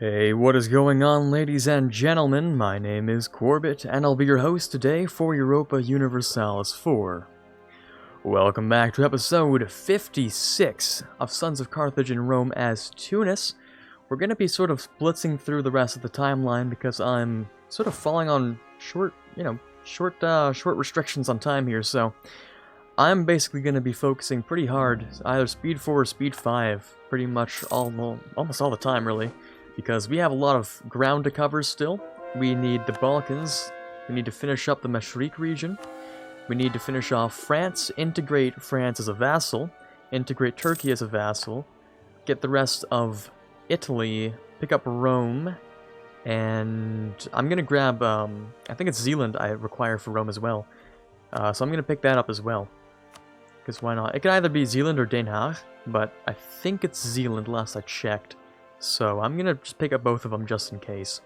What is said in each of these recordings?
Hey, what is going on, ladies and gentlemen? My name is Quarbit, and I'll be your host today for Europa Universalis 4. Welcome back to episode 56 of Sons of Carthage in Rome as Tunis. We're going to be sort of blitzing through the rest of the timeline because I'm sort of falling on short restrictions on time here, so I'm basically going to be focusing pretty hard, either Speed 4 or Speed 5, pretty much almost all the time, really. Because we have a lot of ground to cover still. We need the Balkans, we need to finish up the Mashriq region, we need to finish off France, integrate France as a vassal, integrate Turkey as a vassal, get the rest of Italy, pick up Rome, and I'm gonna grab, I think it's Zealand I require for Rome as well. So I'm gonna pick that up as well. Because why not? It can either be Zealand or Den Haag, but I think it's Zealand last I checked. So I'm going to just pick up both of them just in case.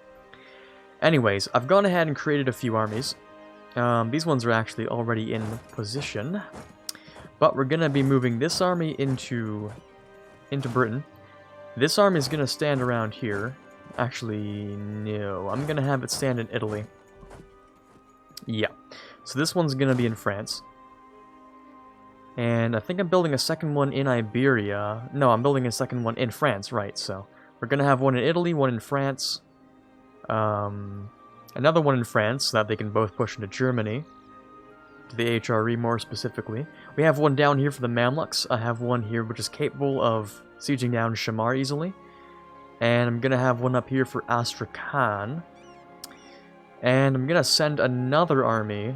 Anyways, I've gone ahead and created a few armies. These ones are actually already in position. But we're going to be moving this army into Britain. This army is going to stand around here. Actually, no. I'm going to have it stand in Italy. Yeah. So this one's going to be in France. And I think I'm building a second one in Iberia. No, I'm building a second one in France, right, so we're going to have one in Italy, one in France, another one in France, so that they can both push into Germany, to the HRE more specifically. We have one down here for the Mamluks. I have one here which is capable of sieging down Shamar easily. And I'm going to have one up here for Astrakhan. And I'm going to send another army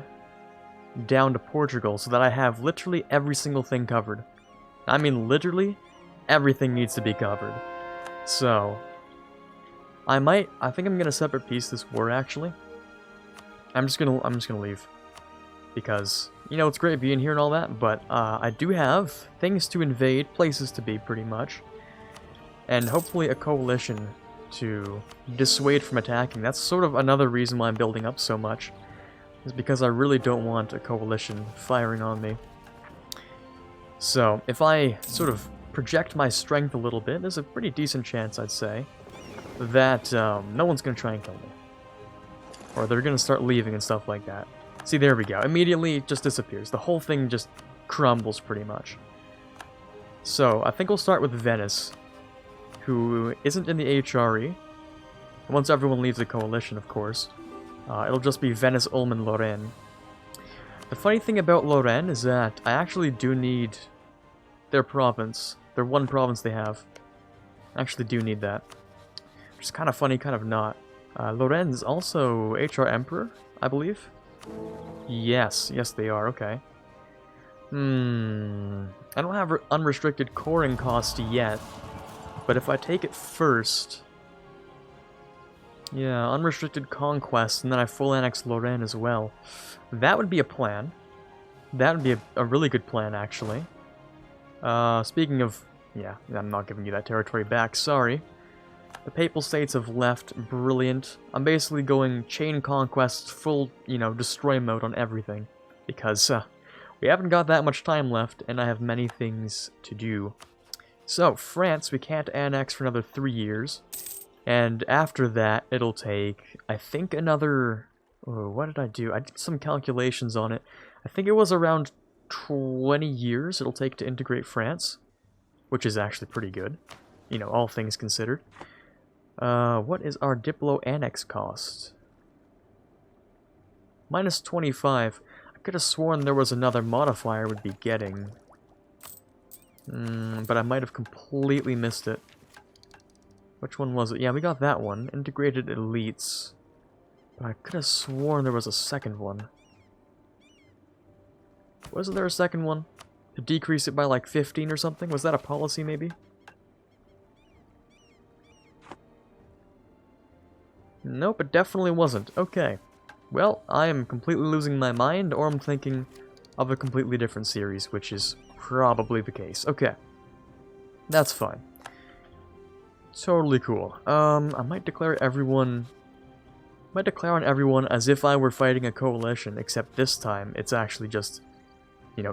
down to Portugal so that I have literally every single thing covered. I mean literally everything needs to be covered. So I think I'm gonna separate piece this war actually. I'm just gonna leave. Because, you know, it's great being here and all that, but I do have things to invade, places to be pretty much. And hopefully a coalition to dissuade from attacking. That's sort of another reason why I'm building up so much. Is because I really don't want a coalition firing on me. So, if I sort of project my strength a little bit, there's a pretty decent chance, I'd say, that no one's going to try and kill me. Or they're going to start leaving and stuff like that. See, there we go. Immediately, it just disappears. The whole thing just crumbles, pretty much. So, I think we'll start with Venice, who isn't in the HRE. Once everyone leaves the coalition, of course. It'll just be Venice, Ulm, and Lorraine. The funny thing about Lorraine is that I actually do need their province. Their one province they have. I actually do need that. Which is kind of funny, kind of not. Lorraine's also HR Emperor, I believe. Yes, they are, okay. I don't have unrestricted coring cost yet. But if I take it first... Yeah, unrestricted conquest, and then I full annex Lorraine as well. That would be a plan. That would be a really good plan, actually. Speaking of... Yeah, I'm not giving you that territory back, sorry. The Papal States have left, brilliant. I'm basically going chain conquest, full, destroy mode on everything. Because, we haven't got that much time left, and I have many things to do. So, France, we can't annex for another 3 years. And after that, it'll take, I think, another... Oh, what did I do? I did some calculations on it. I think it was around 20 years it'll take to integrate France. Which is actually pretty good. You know, all things considered. What is our Diplo Annex cost? Minus 25. I could have sworn there was another modifier we'd be getting. But I might have completely missed it. Which one was it? Yeah, we got that one. Integrated Elites. But I could have sworn there was a second one. Wasn't there a second one? To decrease it by like 15 or something? Was that a policy, maybe? Nope, it definitely wasn't. Okay. Well, I am completely losing my mind, or I'm thinking of a completely different series, which is probably the case. Okay. That's fine. Totally cool. I might declare everyone... might declare on everyone as if I were fighting a coalition, except this time it's actually just,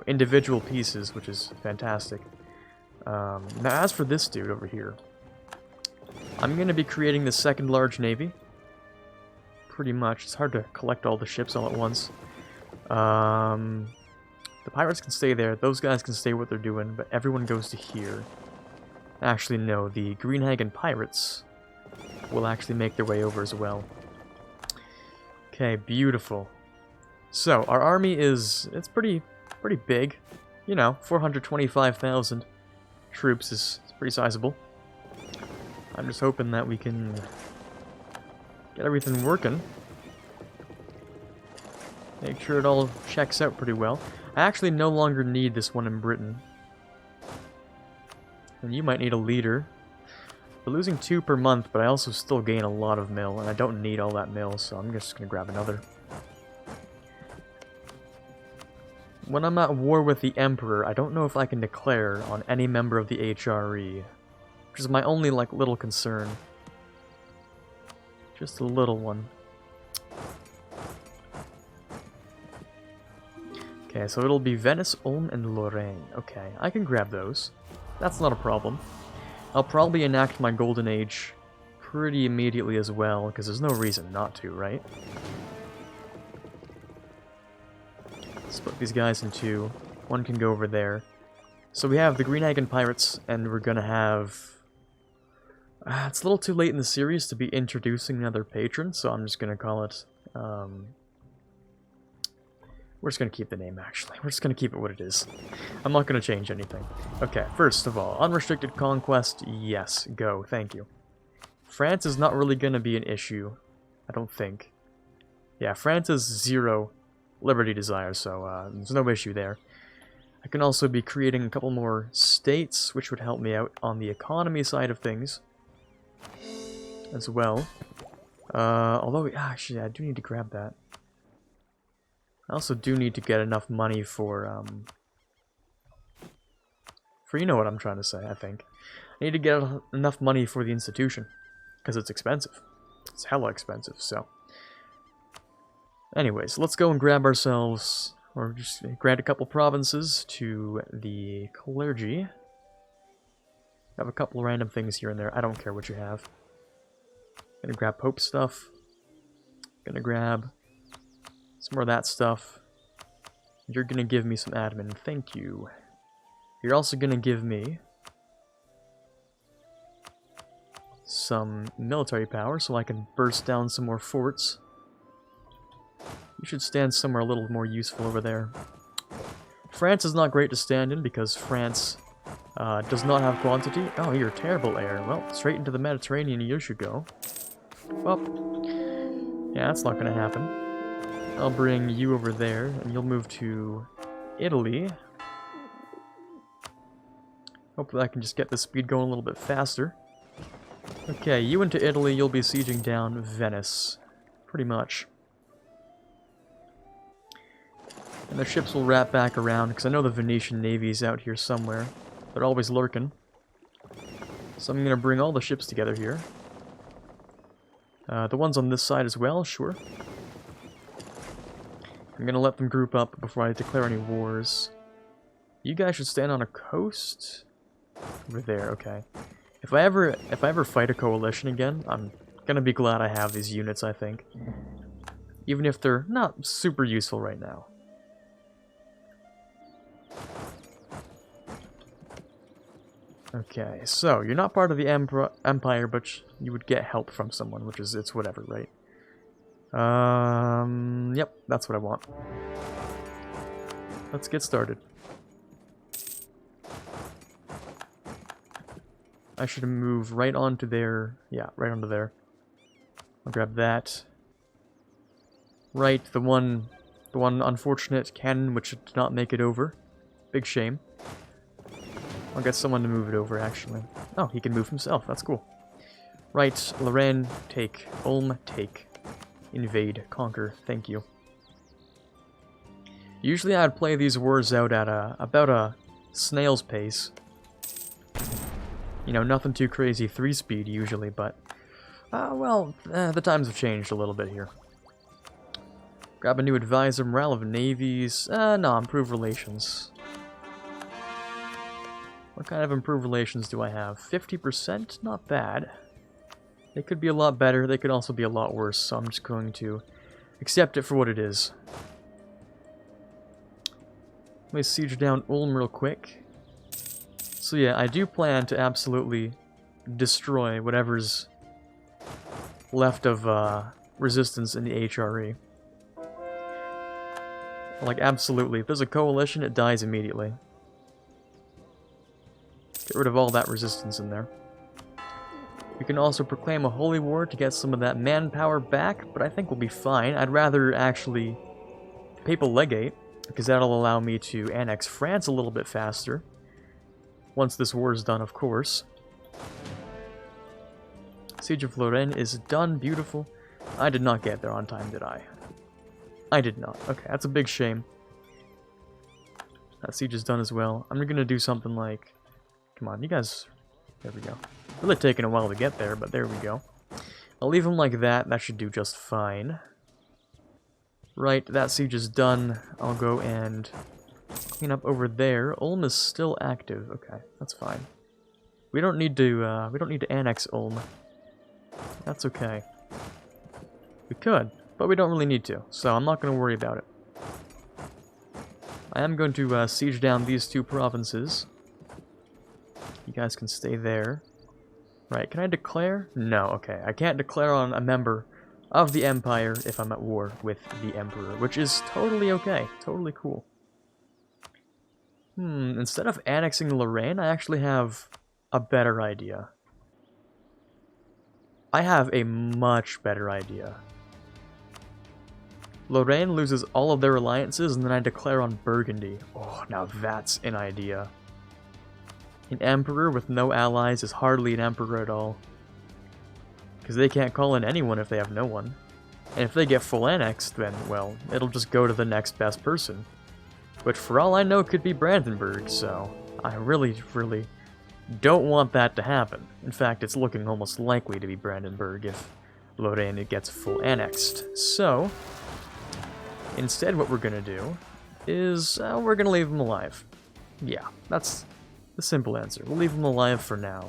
individual pieces, which is fantastic. Now as for this dude over here, I'm going to be creating the second large navy. Pretty much. It's hard to collect all the ships all at once. The pirates can stay there. Those guys can stay what they're doing, but everyone goes to here. Actually, no. The Greenhagen pirates will actually make their way over as well. Okay, beautiful. So, our army it's pretty big. You know, 425,000 troops is pretty sizable. I'm just hoping that we can get everything working. Make sure it all checks out pretty well. I actually no longer need this one in Britain. And you might need a leader. We're losing 2 per month, but I also still gain a lot of mill, and I don't need all that mill, so I'm just going to grab another. When I'm at war with the Emperor, I don't know if I can declare on any member of the HRE, which is my only, like, little concern. Just a little one. Okay, so it'll be Venice, Ulm, and Lorraine. Okay, I can grab those. That's not a problem. I'll probably enact my Golden Age pretty immediately as well, because there's no reason not to, right? Split these guys in 2. One can go over there. So we have the Greenhagen Pirates, and we're gonna have... it's a little too late in the series to be introducing another patron, so I'm just gonna call it... we're just going to keep the name, actually. We're just going to keep it what it is. I'm not going to change anything. Okay, first of all, unrestricted conquest, yes, go, thank you. France is not really going to be an issue, I don't think. Yeah, France has 0 liberty desire, so there's no issue there. I can also be creating a couple more states, which would help me out on the economy side of things as well. Although, actually, I do need to grab that. I also do need to get enough money for you know what I'm trying to say, I think. I need to get enough money for the institution, because it's expensive. It's hella expensive, so. Anyways, let's go and grab ourselves, or just grant a couple provinces to the clergy. Have a couple random things here and there, I don't care what you have. Gonna grab Pope stuff. Gonna grab... some more of that stuff. You're gonna give me some admin, thank you. You're also gonna give me some military power so I can burst down some more forts. You should stand somewhere a little more useful over there. France is not great to stand in because France does not have quantity. Oh, you're terrible air. Well, straight into the Mediterranean you should go. Well, yeah, that's not gonna happen. I'll bring you over there, and you'll move to Italy. Hopefully I can just get the speed going a little bit faster. Okay, you into Italy, you'll be sieging down Venice. Pretty much. And their ships will wrap back around, because I know the Venetian Navy's out here somewhere. They're always lurking. So I'm going to bring all the ships together here. The ones on this side as well, sure. I'm gonna let them group up before I declare any wars. You guys should stand on a coast? Over there, okay. If I ever fight a coalition again, I'm gonna be glad I have these units, I think. Even if they're not super useful right now. Okay, so you're not part of the Empire, but you would get help from someone, which is, it's whatever, right? Yep, that's what I want. Let's get started. I should move right onto there. Yeah, right onto there. I'll grab that. Right, the one unfortunate cannon which did not make it over. Big shame. I'll get someone to move it over, actually. Oh, he can move himself. That's cool. Right, Lorraine, take. Ulm, take. Invade, conquer, thank you. Usually I'd play these wars out at about a snail's pace. You know, nothing too crazy 3-speed usually, but... the times have changed a little bit here. Grab a new advisor, morale of navies... no, improve relations. What kind of improved relations do I have? 50%? Not bad. They could be a lot better, they could also be a lot worse, so I'm just going to accept it for what it is. Let me siege down Ulm real quick. So yeah, I do plan to absolutely destroy whatever's left of resistance in the HRE. Like, absolutely. If there's a coalition, it dies immediately. Get rid of all that resistance in there. We can also proclaim a holy war to get some of that manpower back, but I think we'll be fine. I'd rather actually papal legate, because that'll allow me to annex France a little bit faster. Once this war is done, of course. Siege of Lorraine is done. Beautiful. I did not get there on time, did I? I did not. Okay, that's a big shame. That siege is done as well. I'm gonna do something like... Come on, you guys... There we go. Really taking a while to get there, but there we go. I'll leave them like that. That should do just fine. Right, that siege is done. I'll go and clean up over there. Ulm is still active. Okay, that's fine. We don't need to annex Ulm. That's okay. We could, but we don't really need to, so I'm not going to worry about it. I am going to siege down these two provinces. You guys can stay there. Right, can I declare? No, okay. I can't declare on a member of the Empire if I'm at war with the Emperor, which is totally okay. Totally cool. Instead of annexing Lorraine, I actually have a better idea. I have a much better idea. Lorraine loses all of their alliances, and then I declare on Burgundy. Oh, now that's an idea. An emperor with no allies is hardly an emperor at all. Because they can't call in anyone if they have no one. And if they get full annexed, then, well, it'll just go to the next best person. Which, for all I know, could be Brandenburg, so I really, really don't want that to happen. In fact, it's looking almost likely to be Brandenburg if Lorraine gets full annexed. So, instead what we're gonna do is, we're gonna leave them alive. Yeah, that's the simple answer. We'll leave them alive for now.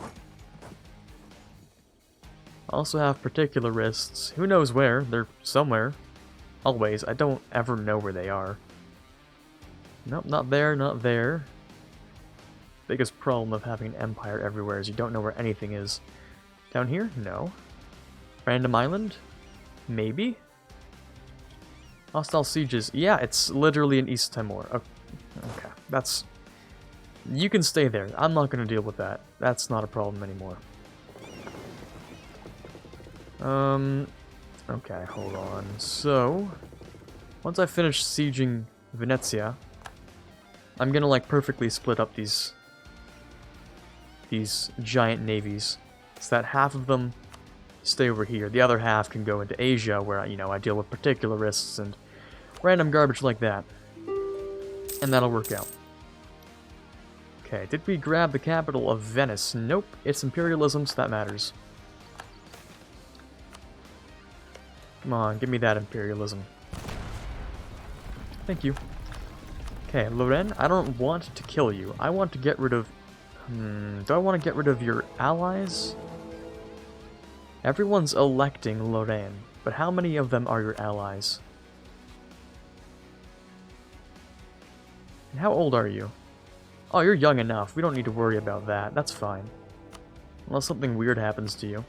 Also have particularists. Who knows where? They're somewhere. Always. I don't ever know where they are. Nope, not there, not there. Biggest problem of having an empire everywhere is you don't know where anything is. Down here? No. Random island? Maybe? Hostile sieges. Yeah, it's literally in East Timor. Okay, that's... You can stay there. I'm not going to deal with that. That's not a problem anymore. Okay, hold on. So, once I finish sieging Venezia, I'm gonna, like, perfectly split up these giant navies, so that half of them stay over here. The other half can go into Asia, where, you know, I deal with particularists and random garbage like that. And that'll work out. Okay, did we grab the capital of Venice? Nope, it's imperialism, so that matters. Come on, give me that imperialism. Thank you. Okay, Lorraine, I don't want to kill you. I want to get rid of... do I want to get rid of your allies? Everyone's electing Lorraine, but how many of them are your allies? And how old are you? Oh, you're young enough. We don't need to worry about that. That's fine. Unless something weird happens to you.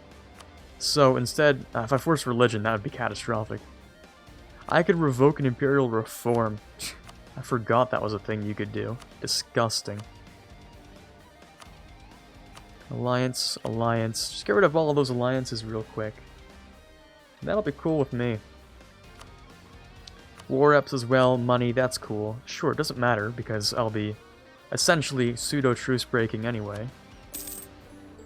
So, instead, if I force religion, that would be catastrophic. I could revoke an imperial reform. I forgot that was a thing you could do. Disgusting. Alliance, alliance. Just get rid of all of those alliances real quick. That'll be cool with me. War reps as well, money, that's cool. Sure, it doesn't matter, because I'll be essentially pseudo-truce breaking anyway.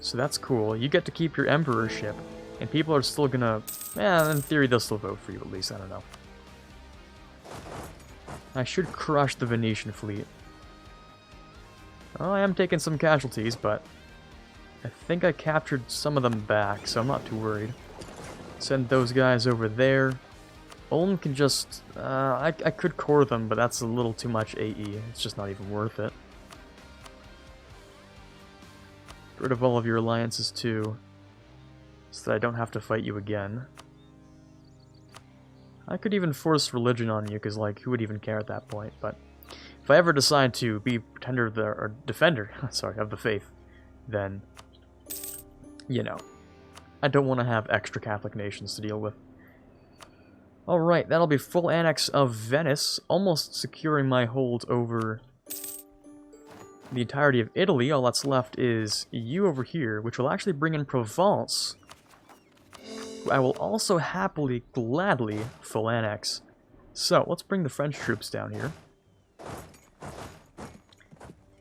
So that's cool. You get to keep your emperorship, and people are still gonna... in theory they'll still vote for you at least, I don't know. I should crush the Venetian fleet. Oh, I am taking some casualties, but I think I captured some of them back, so I'm not too worried. Send those guys over there. Ulm can just... I could core them, but that's a little too much AE. It's just not even worth it. Get rid of all of your alliances, too. so that I don't have to fight you again. I could even force religion on you, because, like, who would even care at that point? But if I ever decide to be pretender of the, or defender, sorry, of the faith, then, you know, I don't want to have extra Catholic nations to deal with. Alright, that'll be full annex of Venice, almost securing my hold over the entirety of Italy. All that's left is you over here, which will actually bring in Provence. I will also happily, gladly full annex. So, let's bring the French troops down here.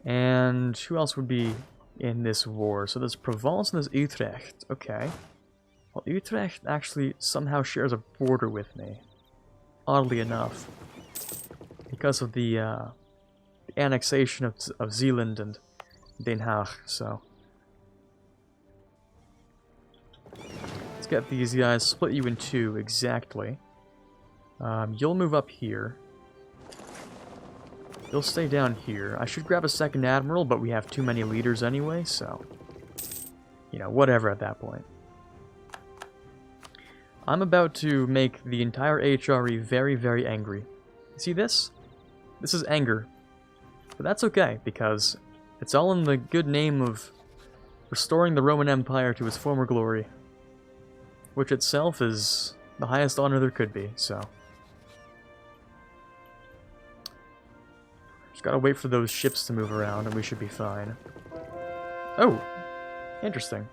And who else would be in this war? So there's Provence and there's Utrecht. Okay. Well, Utrecht actually somehow shares a border with me. Oddly enough. Because of the annexation of Zeeland and Den Haag, so. Let's get these guys, split you in two, exactly. You'll move up here. You'll stay down here. I should grab a second admiral, but we have too many leaders anyway, so... You know, whatever at that point. I'm about to make the entire HRE very, very angry. See this? This is anger. But that's okay, because it's all in the good name of restoring the Roman Empire to its former glory. Which itself is the highest honor there could be, so... Just gotta wait for those ships to move around, and we should be fine. Oh! Interesting.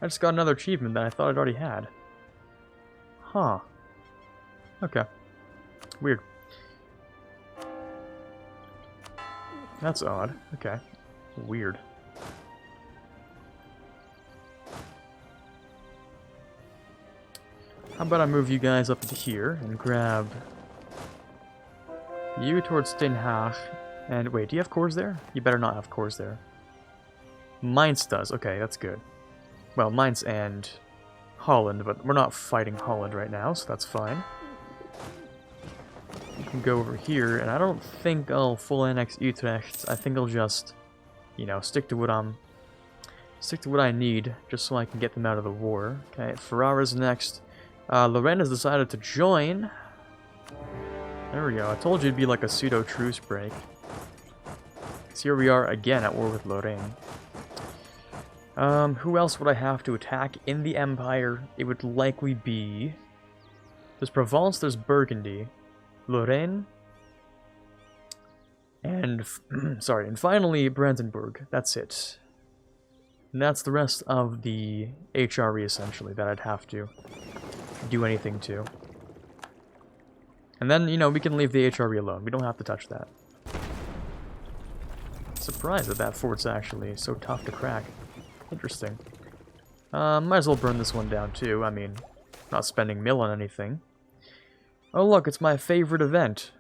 I just got another achievement that I thought I'd already had. Huh. Okay. Weird. That's odd. Okay. Weird. How about I move you guys up to here and grab you towards Den Haag. And wait, do you have cores there? You better not have cores there. Mainz does. Okay, that's good. Well, Mainz and Holland, but we're not fighting Holland right now, so that's fine. You can go over here, and I don't think I'll full annex Utrecht. I think I'll just, you know, stick to what I need, just so I can get them out of the war. Okay, Ferrara's next. Lorraine has decided to join. There we go. I told you it'd be like a pseudo truce break. So here we are again at war with Lorraine. Who else would I have to attack in the Empire? It would likely be... There's Provence, there's Burgundy, Lorraine, and... sorry, and finally Brandenburg. That's it. And that's the rest of the HRE, essentially, that I'd have to do anything to. And then, you know, we can leave the HRE alone. We don't have to touch that. Surprised that that fort's actually so tough to crack. Interesting. Might as well burn this one down too. I mean, not spending mill on anything. Oh look, it's my favorite event.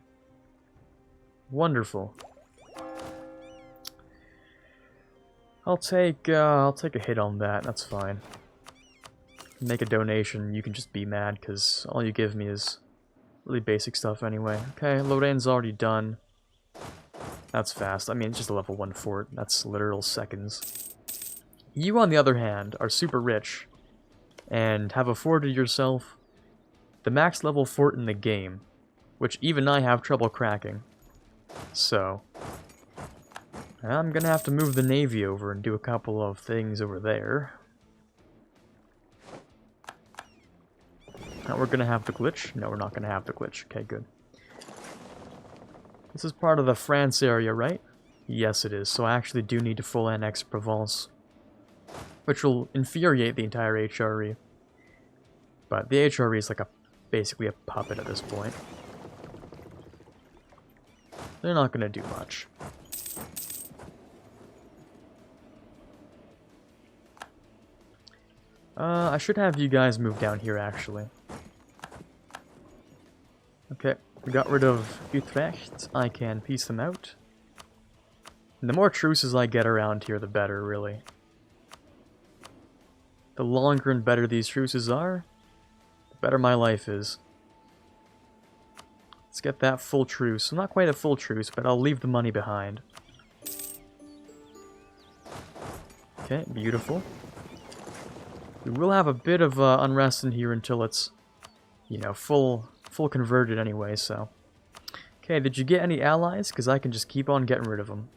Wonderful. I'll take a hit on that. That's fine. Make a donation. You can just be mad because all you give me is really basic stuff anyway. Okay, Lorraine's already done. That's fast. I mean, it's just a level 1 fort. That's literal seconds. You, on the other hand, are super rich, and have afforded yourself the max level fort in the game, which even I have trouble cracking. So, I'm gonna have to move the navy over and do a couple of things over there. Now we're gonna have the glitch? No, we're not gonna have the glitch. Okay, good. This is part of the France area, right? Yes, it is. So I actually do need to full annex Provence, which will infuriate the entire HRE. But the HRE is like basically a puppet at this point. They're not going to do much. I should have you guys move down here, actually. Okay, we got rid of Utrecht. I can piece them out. And the more truces I get around here, the better, really. The longer and better these truces are, the better my life is. Let's get that full truce. Not quite a full truce, but I'll leave the money behind. Okay, beautiful. We will have a bit of unrest in here until it's, you know, full converted anyway, so. Okay, did you get any allies? Because I can just keep on getting rid of them.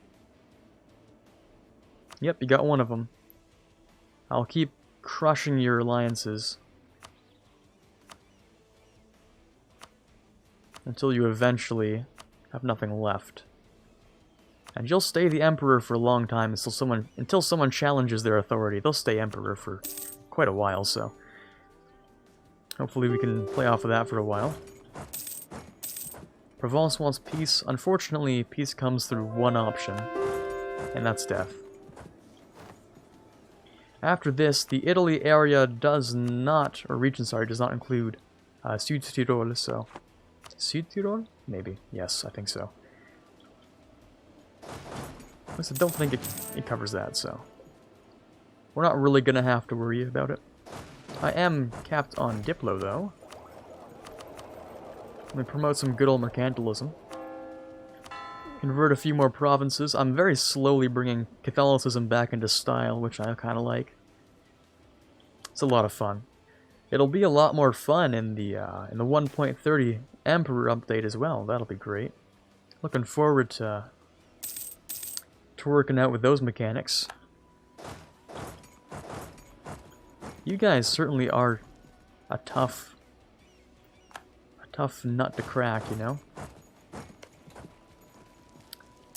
Yep, you got one of them. I'll keep crushing your alliances until you eventually have nothing left. And you'll stay the Emperor for a long time until someone challenges their authority. They'll stay Emperor for quite a while, so hopefully we can play off of that for a while. Provence wants peace. Unfortunately, peace comes through one option, and that's death. After this, the Italy area does not, or region, sorry, does not include Sud Tirol, so... Sud Tirol? Maybe. Yes, I think so. I don't think it covers that, so... We're not really gonna have to worry about it. I am capped on Diplo, though. Let me promote some good old mercantilism. Convert a few more provinces. I'm very slowly bringing Catholicism back into style, which I kind of like. It's a lot of fun. It'll be a lot more fun in the 1.30 Emperor update as well. That'll be great. Looking forward to working out with those mechanics. You guys certainly are a tough nut to crack, you know?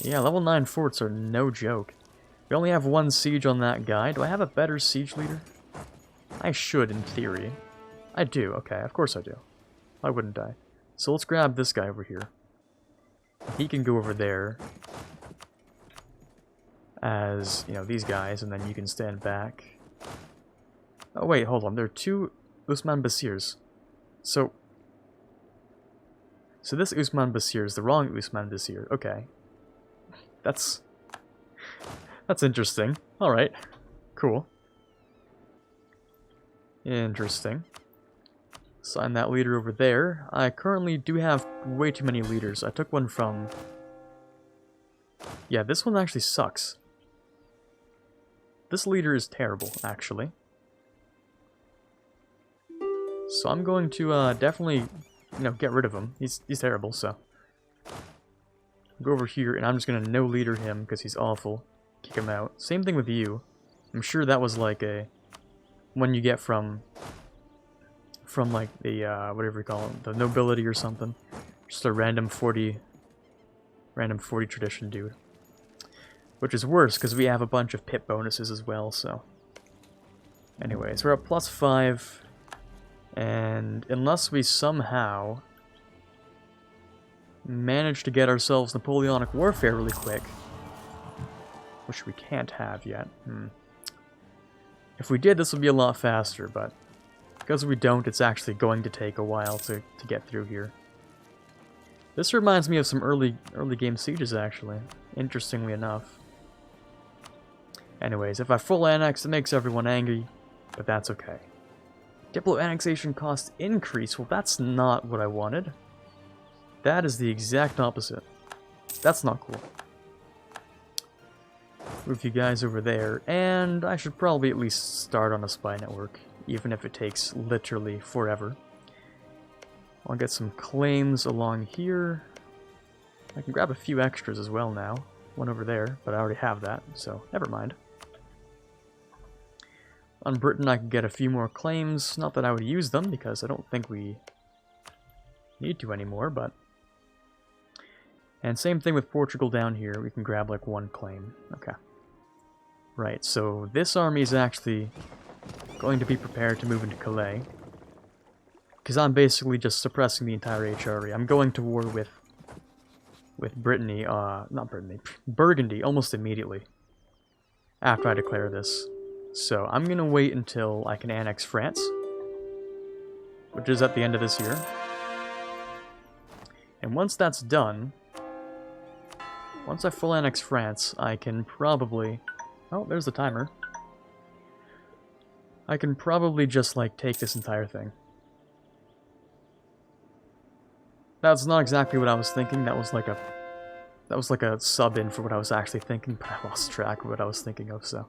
Yeah, level 9 forts are no joke. We only have one siege on that guy. Do I have a better siege leader? I should, in theory. I do, okay, of course I do. Why wouldn't I? So let's grab this guy over here. He can go over there as, you know, these guys, and then you can stand back. Oh wait, hold on, there are two Usman Basirs. So this Usman Basir is the wrong Usman Basir. Okay. That's interesting. Alright. Cool. Interesting. Assign that leader over there. I currently do have way too many leaders. I took one from... Yeah, this one actually sucks. This leader is terrible, actually. So I'm going to definitely, you know, get rid of him. He's terrible, so. Go over here, and I'm just going to no-leader him because he's awful. Kick him out. Same thing with you. I'm sure that was like a... one you get from like the, whatever you call it, the nobility or something. Just a random 40 tradition dude. Which is worse, because we have a bunch of pip bonuses as well, so. Anyways, we're at +5. And unless we somehow manage to get ourselves Napoleonic warfare really quick, which we can't have yet. If we did, this would be a lot faster, but because we don't, it's actually going to take a while to get through here. This reminds me of some early game sieges, actually, interestingly enough. Anyways, if I full annex, it makes everyone angry, but that's okay. Diplo annexation cost increase. Well, that's not what I wanted. That is the exact opposite. That's not cool. Move you guys over there, and I should probably at least start on a spy network, even if it takes literally forever. I'll get some claims along here. I can grab a few extras as well now. One over there, but I already have that, so never mind. On Britain, I can get a few more claims. Not that I would use them, because I don't think we need to anymore, but... And same thing with Portugal down here. We can grab, like, one claim. Okay. Right, so this army is actually going to be prepared to move into Calais. Because I'm basically just suppressing the entire HRE. I'm going to war with Brittany, not Brittany, Burgundy, almost immediately. After I declare this. So, I'm going to wait until I can annex France, which is at the end of this year. And once that's done, once I full annex France, I can probably... Oh, there's the timer. I can probably just, like, take this entire thing. That's not exactly what I was thinking. That was like a sub-in for what I was actually thinking, but I lost track of what I was thinking of, so...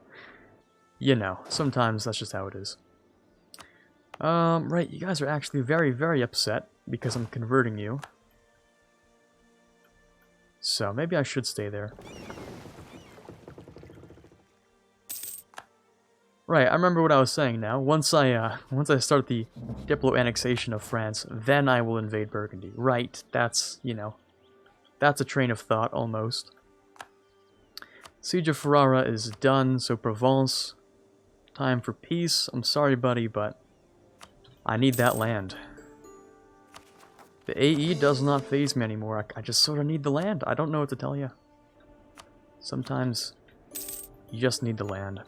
You know, sometimes that's just how it is. Right, you guys are actually very, very upset because I'm converting you. So, maybe I should stay there. Right, I remember what I was saying now. Once I start the Diplo annexation of France, then I will invade Burgundy. Right, that's, you know, that's a train of thought, almost. Siege of Ferrara is done, so Provence, time for peace. I'm sorry, buddy, but I need that land. The AE does not faze me anymore. I just sort of need the land. I don't know what to tell you. Sometimes you just need the land.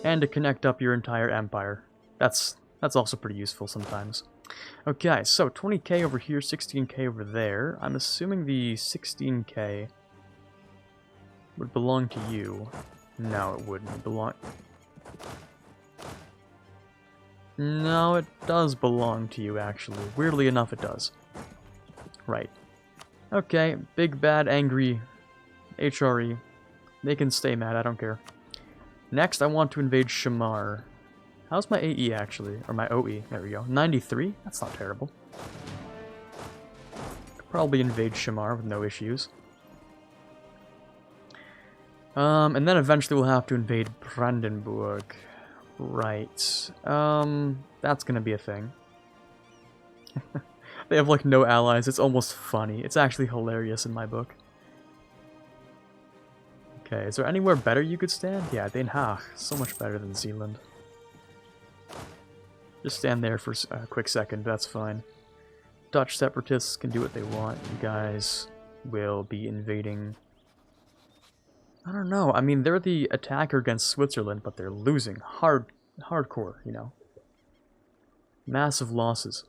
And to connect up your entire empire. That's also pretty useful sometimes. Okay, so 20k over here, 16k over there. I'm assuming the 16k would belong to you. No, it wouldn't belong. No, it does belong to you, actually. Weirdly enough, it does. Right. Okay, big, bad, angry HRE. They can stay mad, I don't care. Next, I want to invade Shamar. How's my AE, actually? Or my OE, there we go. 93? That's not terrible. Could probably invade Shamar with no issues. And then eventually we'll have to invade Brandenburg. Right. That's gonna be a thing. They have, like, no allies. It's almost funny. It's actually hilarious in my book. Okay, is there anywhere better you could stand? Yeah, Den Haag. So much better than Zeeland. Just stand there for a quick second. That's fine. Dutch separatists can do what they want. You guys will be invading... I don't know. I mean, they're the attacker against Switzerland, but they're losing. Hardcore, you know. Massive losses.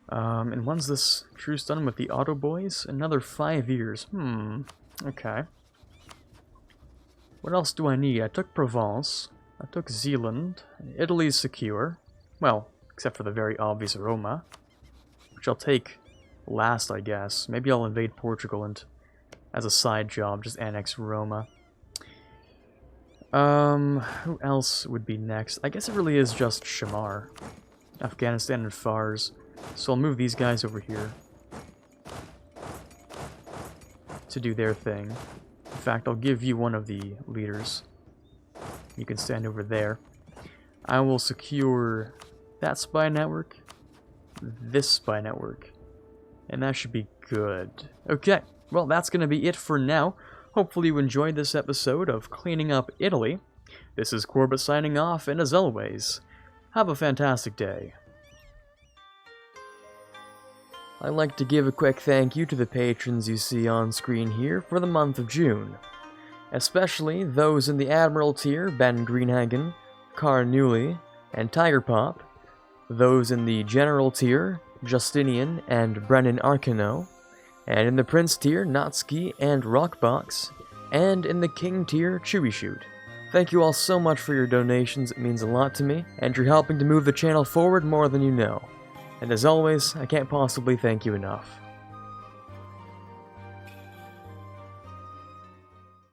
And when's this truce done with the Otto boys? Another 5 years. Okay. What else do I need? I took Provence. I took Zeeland. Italy's secure. Well, except for the very obvious Roma. Which I'll take last, I guess. Maybe I'll invade Portugal and... as a side job, just annex Roma. Who else would be next? I guess it really is just Shamar. Afghanistan and Fars. So I'll move these guys over here. To do their thing. In fact, I'll give you one of the leaders. You can stand over there. I will secure that spy network. This spy network. And that should be good. Okay. Well, that's going to be it for now. Hopefully you enjoyed this episode of Cleaning Up Italy. This is Quarbit signing off, and as always, have a fantastic day. I'd like to give a quick thank you to the patrons you see on screen here for the month of June. Especially those in the Admiral tier, Ben Greenhagen, Car Newley, and Tiger Pop. Those in the General tier, Justinian and Brennan Arcano. And in the Prince tier, Natsuki and Rockbox, and in the King tier, Chewy Shoot. Thank you all so much for your donations, it means a lot to me, and you're helping to move the channel forward more than you know. And as always, I can't possibly thank you enough.